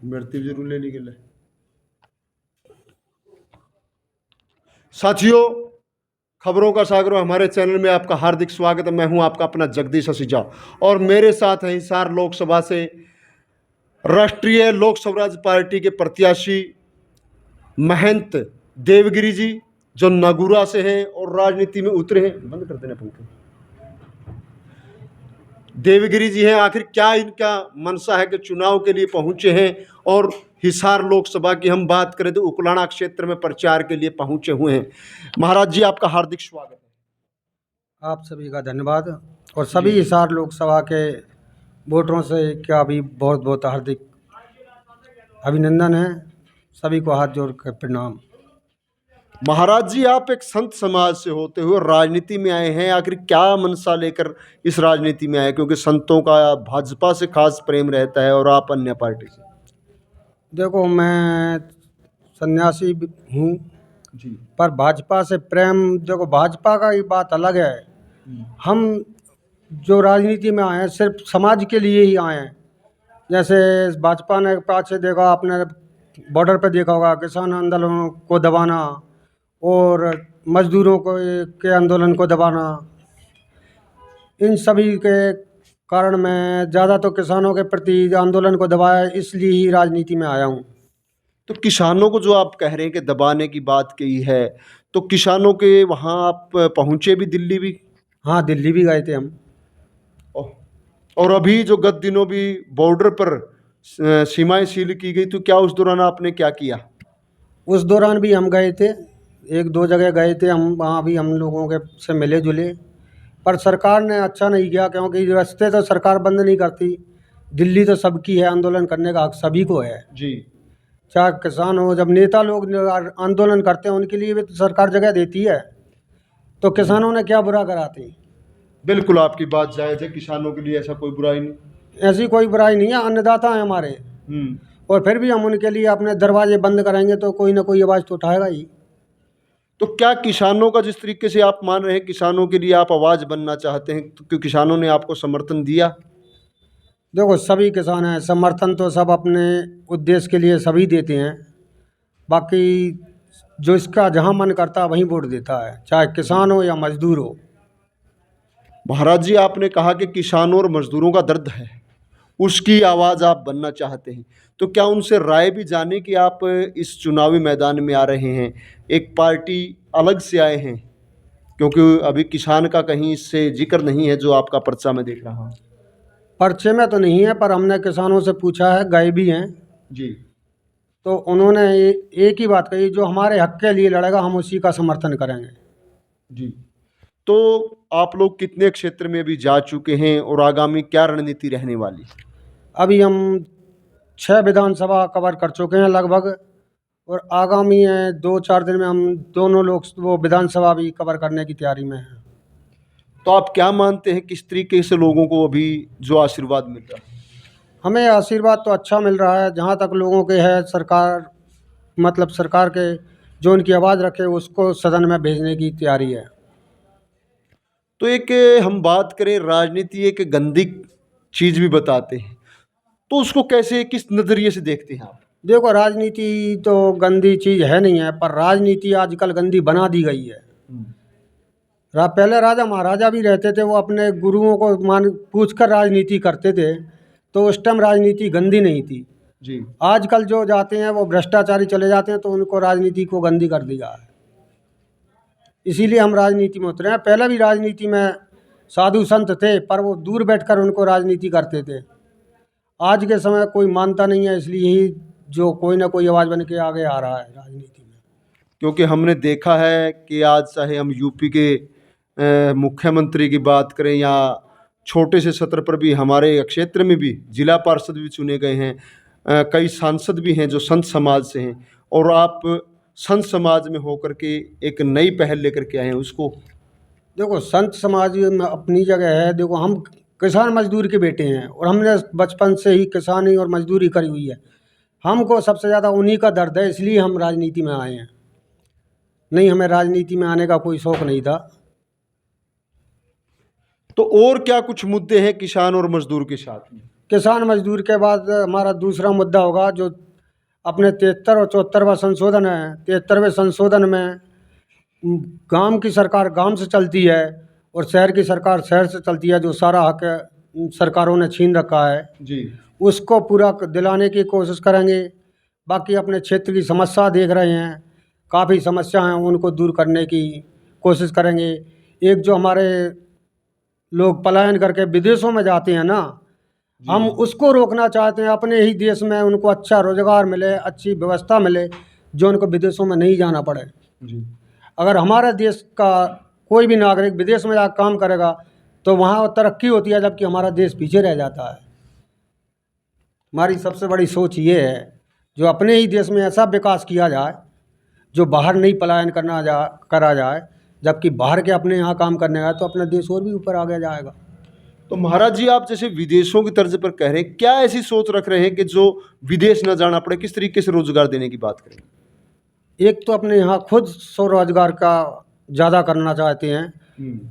मृत्यु जरूर लेने के लिए। साथियों, खबरों का सागर हमारे चैनल में आपका हार्दिक स्वागत है। मैं हूं आपका अपना जगदीश असीजा और मेरे साथ है हिसार लोकसभा से राष्ट्रीय लोक स्वराज पार्टी के प्रत्याशी महंत देवगिरी जी, जो नगुरा से हैं और राजनीति में उतरे हैं। बंद कर देना पंखे। देवगिरी जी हैं। आखिर क्या इनका मनसा है कि चुनाव के लिए पहुंचे हैं और हिसार लोकसभा की हम बात करें तो उकलाना क्षेत्र में प्रचार के लिए पहुंचे हुए हैं। महाराज जी, आपका हार्दिक स्वागत है। आप सभी का धन्यवाद और सभी हिसार लोकसभा के वोटरों से क्या भी बहुत बहुत हार्दिक अभिनंदन है। सभी को हाथ जोड़ कर प्रणाम। महाराज जी, आप एक संत समाज से होते हुए राजनीति में आए हैं। आखिर क्या मनसा लेकर इस राजनीति में आए? क्योंकि संतों का भाजपा से खास प्रेम रहता है और आप अन्य पार्टी से। देखो, मैं सन्यासी हूँ जी। पर भाजपा से प्रेम, देखो भाजपा का ही बात अलग है। हम जो राजनीति में आए हैं सिर्फ समाज के लिए ही आए हैं। जैसे भाजपा ने पाछे देखा, आपने बॉर्डर पे देखा होगा, किसान आंदोलनों को दबाना और मजदूरों को के आंदोलन को दबाना, इन सभी के कारण मैं ज़्यादा तो किसानों के प्रति आंदोलन को दबाया, इसलिए ही राजनीति में आया हूँ। तो किसानों को जो आप कह रहे हैं कि दबाने की बात कही है, तो किसानों के वहाँ आप पहुँचे भी, दिल्ली भी? हाँ, दिल्ली भी गए थे हम। और अभी जो गत दिनों भी बॉर्डर पर सीमाएं सील की गई, तो क्या उस दौरान आपने क्या किया? उस दौरान भी हम गए थे, एक दो जगह गए थे हम, वहाँ भी हम लोगों के से मिले जुले, पर सरकार ने अच्छा नहीं किया, क्योंकि रास्ते तो सरकार बंद नहीं करती। दिल्ली तो सबकी है, आंदोलन करने का हक सभी को है जी। चाहे किसान हो। जब नेता लोग आंदोलन करते हैं उनके लिए भी तो सरकार जगह देती है, तो किसानों ने क्या बुरा करा थी? बिल्कुल आपकी बात जायज़ है, किसानों के लिए ऐसा कोई बुराई नहीं। ऐसी कोई बुराई नहीं है, अन्नदाता है हमारे। और फिर भी हम उनके लिए अपने दरवाजे बंद कराएंगे तो कोई ना कोई आवाज़ तो उठाएगा ही। तो क्या किसानों का, जिस तरीके से आप मान रहे हैं किसानों के लिए आप आवाज़ बनना चाहते हैं, तो क्यों किसानों ने आपको समर्थन दिया? देखो, सभी किसान हैं, समर्थन तो सब अपने उद्देश्य के लिए सभी देते हैं। बाकी जो इसका जहाँ मन करता है वहीं वोट देता है, चाहे किसान हो या मजदूर हो। महाराज जी, आपने कहा कि किसानों और मजदूरों का दर्द है, उसकी आवाज़ आप बनना चाहते हैं, तो क्या उनसे राय भी जाने कि आप इस चुनावी मैदान में आ रहे हैं, एक पार्टी अलग से आए हैं? क्योंकि अभी किसान का कहीं इससे जिक्र नहीं है जो आपका पर्चा में देख रहा हूँ। पर्चे में तो नहीं है, पर हमने किसानों से पूछा है, गए भी हैं जी। तो उन्होंने एक ही बात कही, जो हमारे हक के लिए लड़ेगा हम उसी का समर्थन करेंगे। जी। तो आप लोग कितने क्षेत्र में भी जा चुके हैं और आगामी क्या रणनीति रहने वाली? अभी हम 6 विधानसभा कवर कर चुके हैं लगभग, और आगामी 2-4 दिन में हम दोनों लोग वो विधानसभा भी कवर करने की तैयारी में हैं। तो आप क्या मानते हैं, किस तरीके से लोगों को अभी जो आशीर्वाद मिल रहा है? हमें आशीर्वाद तो अच्छा मिल रहा है, जहाँ तक लोगों के है। सरकार, मतलब सरकार के जो उनकी आवाज़ रखे उसको सदन में भेजने की तैयारी है। तो एक हम बात करें, राजनीति एक गंदी चीज़ भी बताते हैं, तो उसको कैसे, किस नज़रिए से देखते हैं आप? देखो, राजनीति तो गंदी चीज़ है नहीं है, पर राजनीति आजकल गंदी बना दी गई है। पहले राजा महाराजा भी रहते थे, वो अपने गुरुओं को पूछ कर राजनीति करते थे, तो उस टाइम राजनीति गंदी नहीं थी। जी। आजकल जो जाते हैं वो भ्रष्टाचारी चले जाते हैं, तो उनको राजनीति को गंदी कर दिया है। इसीलिए हम राजनीति में उतरे हैं। पहले भी राजनीति में साधु संत थे, पर वो दूर बैठकर उनको राजनीति करते थे। आज के समय कोई मानता नहीं है, इसलिए ही जो कोई ना कोई आवाज़ बन के आगे आ रहा है राजनीति में। क्योंकि हमने देखा है कि आज चाहे हम यूपी के मुख्यमंत्री की बात करें या छोटे से सत्र पर भी, हमारे क्षेत्र में भी जिला पार्षद भी चुने गए हैं, कई सांसद भी हैं जो संत समाज से हैं, और आप संत समाज में होकर के एक नई पहल लेकर के आए हैं उसको। देखो, संत समाज में अपनी जगह है। देखो, हम किसान मजदूर के बेटे हैं और हमने बचपन से ही किसानी और मजदूरी करी हुई है। हमको सबसे ज़्यादा उन्हीं का दर्द है, इसलिए हम राजनीति में आए हैं। नहीं, हमें राजनीति में आने का कोई शौक़ नहीं था। तो और क्या कुछ मुद्दे हैं किसान और मजदूर के साथ में? किसान मजदूर के बाद हमारा दूसरा मुद्दा होगा जो अपने 73 और 74वां संशोधन है। 73वें संशोधन में गांव की सरकार गांव से चलती है और शहर की सरकार शहर से चलती है, जो सारा हक सरकारों ने छीन रखा है, जी उसको पूरा दिलाने की कोशिश करेंगे। बाकी अपने क्षेत्र की समस्या देख रहे हैं, काफ़ी समस्या हैं, उनको दूर करने की कोशिश करेंगे। एक जो हमारे लोग पलायन करके विदेशों में जाते हैं ना, हम उसको रोकना चाहते हैं। अपने ही देश में उनको अच्छा रोजगार मिले, अच्छी व्यवस्था मिले, जो उनको विदेशों में नहीं जाना पड़े। जी अगर हमारे देश का कोई भी नागरिक विदेश में जाकर काम करेगा तो वहाँ तरक्की होती है, जबकि हमारा देश पीछे रह जाता है। हमारी सबसे बड़ी सोच ये है जो अपने ही देश में ऐसा विकास किया जाए जो बाहर नहीं पलायन करा जाए, जबकि बाहर के अपने यहाँ काम करने आए तो अपना देश और भी ऊपर आगे जाएगा। तो महाराज जी, आप जैसे विदेशों की तर्ज पर कह रहे हैं, क्या ऐसी सोच रख रहे हैं कि जो विदेश न जाना पड़े? किस तरीके से रोजगार देने की बात करें? एक तो अपने यहाँ खुद स्वरोजगार का ज़्यादा करना चाहते हैं।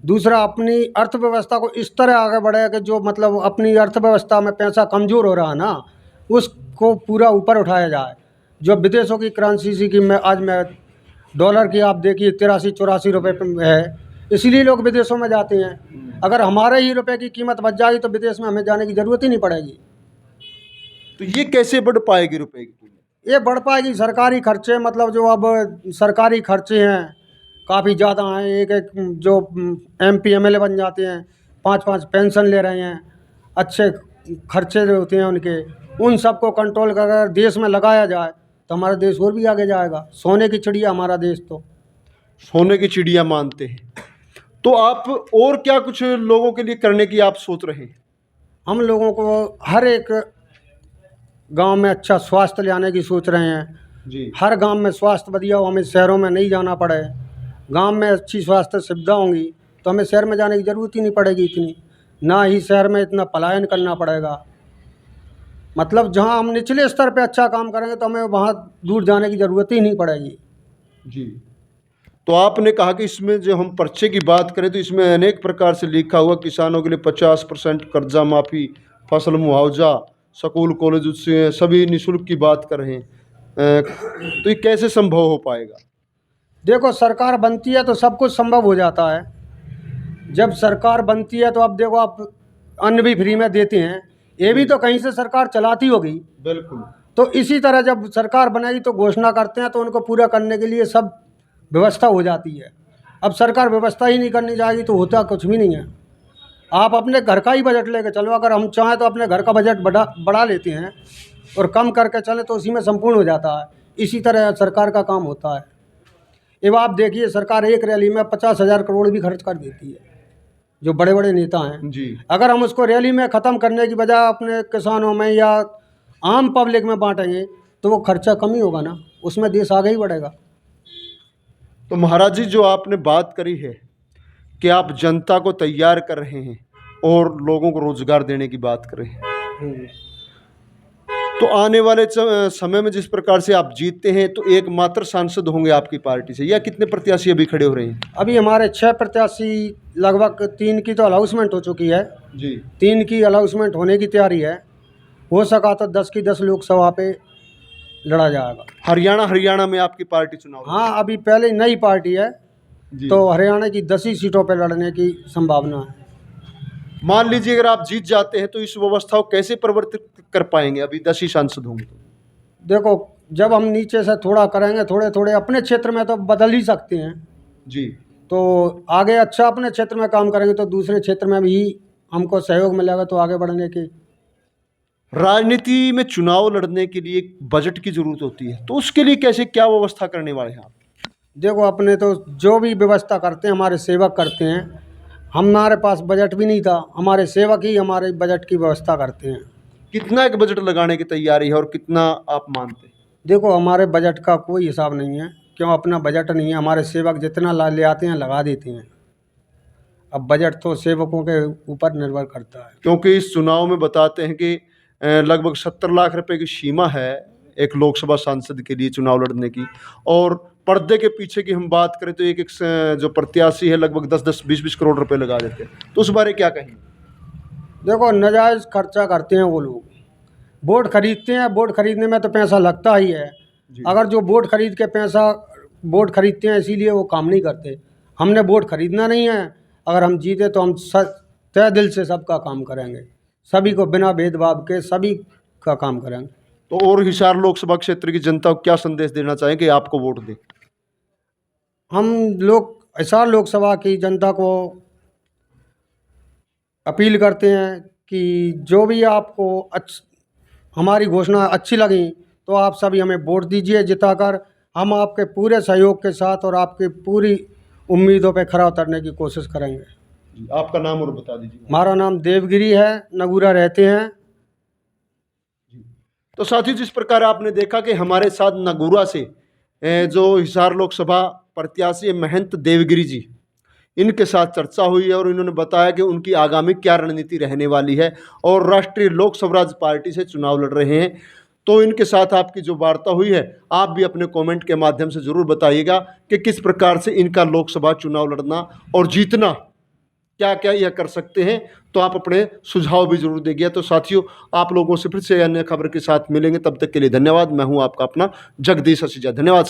दूसरा, अपनी अर्थव्यवस्था को इस तरह आगे बढ़ाया कि जो मतलब अपनी अर्थव्यवस्था में पैसा कमज़ोर हो रहा है ना, उसको पूरा ऊपर उठाया जाए। जो विदेशों की करेंसी की मैं डॉलर की आप देखिए 83-84 रुपये है, इसीलिए लोग विदेशों में जाते हैं। अगर हमारे ही रुपए की कीमत बच जाएगी तो विदेश में हमें जाने की ज़रूरत ही नहीं पड़ेगी। तो ये कैसे बढ़ पाएगी रुपए की कीमत? ये बढ़ पाएगी सरकारी खर्चे, मतलब जो अब सरकारी खर्चे हैं काफ़ी ज़्यादा हैं। एक एक जो MP MLA बन जाते हैं, 5-5 पेंशन ले रहे हैं, अच्छे खर्चे जो होते हैं उनके, उन सबको कंट्रोल कर अगर देश में लगाया जाए तो हमारा देश और भी आगे जाएगा। सोने की चिड़िया हमारा देश तो। सोने की चिड़िया मानते हैं। तो आप और क्या कुछ लोगों के लिए करने की आप सोच रहे हैं? हम लोगों को हर एक गांव में अच्छा स्वास्थ्य ले आने की सोच रहे हैं। जी हर गांव में स्वास्थ्य बढ़िया हो, हमें शहरों में नहीं जाना पड़े। गांव में अच्छी स्वास्थ्य सुविधा होंगी तो हमें शहर में जाने की ज़रूरत ही नहीं पड़ेगी इतनी, ना ही शहर में इतना पलायन करना पड़ेगा। मतलब जहां हम निचले स्तर पे अच्छा काम करेंगे तो हमें वहां दूर जाने की ज़रूरत ही नहीं पड़ेगी। जी। तो आपने कहा कि इसमें जो हम पर्चे की बात करें तो इसमें अनेक प्रकार से लिखा हुआ किसानों के लिए 50% कर्जा माफ़ी, फसल मुआवजा, स्कूल कॉलेज उससे सभी निःशुल्क की बात कर रहे हैं। तो ये कैसे संभव हो पाएगा? देखो, सरकार बनती है तो सब कुछ संभव हो जाता है। जब सरकार बनती है तो अब देखो, आप अन्न भी फ्री में देते हैं, ये भी तो कहीं से सरकार चलाती होगी। बिल्कुल। तो इसी तरह जब सरकार बनेगी तो घोषणा करते हैं तो उनको पूरा करने के लिए सब व्यवस्था हो जाती है। अब सरकार व्यवस्था ही नहीं करनी चाहेगी तो होता कुछ भी नहीं है। आप अपने घर का ही बजट लेके चलो, अगर हम चाहें तो अपने घर का बजट बढ़ा लेते हैं और कम करके चले तो उसी में संपूर्ण हो जाता है। इसी तरह सरकार का काम होता है। अब आप देखिए, सरकार एक रैली में 50,000 करोड़ भी खर्च कर देती है, जो बड़े बड़े नेता हैं। जी अगर हम उसको रैली में ख़त्म करने की बजाय अपने किसानों में या आम पब्लिक में बांटेंगे तो वो खर्चा कम ही होगा ना, उसमें देश आगे ही बढ़ेगा। तो महाराज जी, जो आपने बात करी है कि आप जनता को तैयार कर रहे हैं और लोगों को रोजगार देने की बात कर रहे हैं, तो आने वाले समय में जिस प्रकार से आप जीतते हैं तो एकमात्र सांसद होंगे आपकी पार्टी से, या कितने प्रत्याशी अभी खड़े हो रहे हैं? अभी हमारे 6 प्रत्याशी, लगभग 3 की तो अनाउंसमेंट हो चुकी है। जी 3 की अनाउंसमेंट होने की तैयारी है। हो सका तो 10 की 10 लोकसभा पे लड़ा जाएगा। हरियाणा में आपकी पार्टी चुनाव लड़- हाँ, अभी पहले नई पार्टी है जी। तो हरियाणा की 10 ही सीटों पर लड़ने की संभावना है। मान लीजिए अगर आप जीत जाते हैं तो इस व्यवस्था को कैसे परिवर्तित कर पाएंगे? अभी 10 ही सांसद होंगे तो। देखो, जब हम नीचे से थोड़ा करेंगे, थोड़े थोड़े अपने क्षेत्र में तो बदल ही सकते हैं। जी तो आगे अच्छा अपने क्षेत्र में काम करेंगे तो दूसरे क्षेत्र में भी हमको सहयोग मिलेगा तो आगे बढ़ने की। राजनीति में चुनाव लड़ने के लिए एक बजट की जरूरत होती है, तो उसके लिए कैसे क्या व्यवस्था करने वाले हैं आप? देखो, अपने तो जो भी व्यवस्था करते हैं हमारे सेवक करते हैं। हमारे पास बजट भी नहीं था, हमारे सेवक ही हमारे बजट की व्यवस्था करते हैं। कितना एक बजट लगाने की तैयारी है और कितना आप मानते हैं? देखो, हमारे बजट का कोई हिसाब नहीं है, क्यों अपना बजट नहीं है। हमारे सेवक जितना ले आते हैं लगा देते हैं। अब बजट तो सेवकों के ऊपर निर्भर करता है। क्योंकि इस चुनाव में बताते हैं कि लगभग 70 लाख रुपए की सीमा है एक लोकसभा सांसद के लिए चुनाव लड़ने की, और पर्दे के पीछे की हम बात करें तो एक एक जो प्रत्याशी है लगभग 10-10 20-20 करोड़ रुपए लगा देते हैं, तो उस बारे क्या कहेंगे? देखो नाजायज़ खर्चा करते हैं वो लोग, वोट खरीदते हैं, वोट खरीदने में तो पैसा लगता ही है। जी। अगर जो वोट खरीद के पैसा वोट खरीदते हैं इसीलिए वो काम नहीं करते। हमने वोट खरीदना नहीं है, अगर हम जीते तो हम तय दिल से सबका काम करेंगे, सभी को बिना भेदभाव के सभी का काम करेंगे। तो और हिसार लोकसभा क्षेत्र की जनता को क्या संदेश देना चाहेंगे आपको वोट दे? हम लोग हिसार लोकसभा की जनता को अपील करते हैं कि जो भी आपको हमारी घोषणा अच्छी लगी तो आप सभी हमें वोट दीजिए जिताकर। हम आपके पूरे सहयोग के साथ और आपकी पूरी उम्मीदों पे खरा उतरने की कोशिश करेंगे। जी, आपका नाम और बता दीजिए। हमारा नाम देवगिरी है, नगूरा रहते हैं। तो साथियों, जिस प्रकार आपने देखा कि हमारे साथ नगूरा से जो हिसार लोकसभा प्रत्याशी है महंत देवगिरी जी, इनके साथ चर्चा हुई है और इन्होंने बताया कि उनकी आगामी क्या रणनीति रहने वाली है और राष्ट्रीय लोक स्वराज पार्टी से चुनाव लड़ रहे हैं। तो इनके साथ आपकी जो वार्ता हुई है, आप भी अपने कमेंट के माध्यम से ज़रूर बताइएगा कि किस प्रकार से इनका लोकसभा चुनाव लड़ना और जीतना क्या क्या यह कर सकते हैं, तो आप अपने सुझाव भी जरूर देंगे। तो साथियों, आप लोगों से फिर से अन्य खबर के साथ मिलेंगे, तब तक के लिए धन्यवाद। मैं हूं आपका अपना जगदीश असीजा। धन्यवाद।